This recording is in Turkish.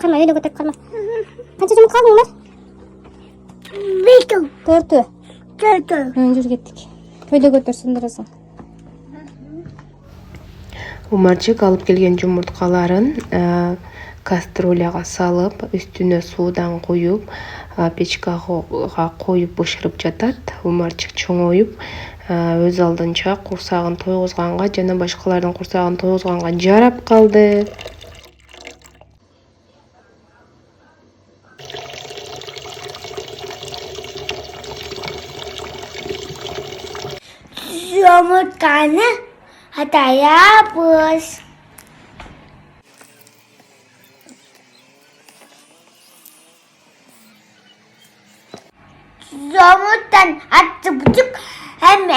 kalma, öyle götür kalma. Kaça cumhur kaldın var? Bitti. Dörtü. Dördü. Öncür gittik. Öyle götürsün durasın. Umarcık alıp kelgen jumurtkalaарын kastrolaga salıp üstüne sudan koyup pechkaga koyup bışırıp jatat. Umarcık çoğoyup öz aldınca kursagын toyguzганга жана башкалардын курсагын toyguzганга жарап калды. Yumurtanı hatayapız. Yumurtan attı buçuk hem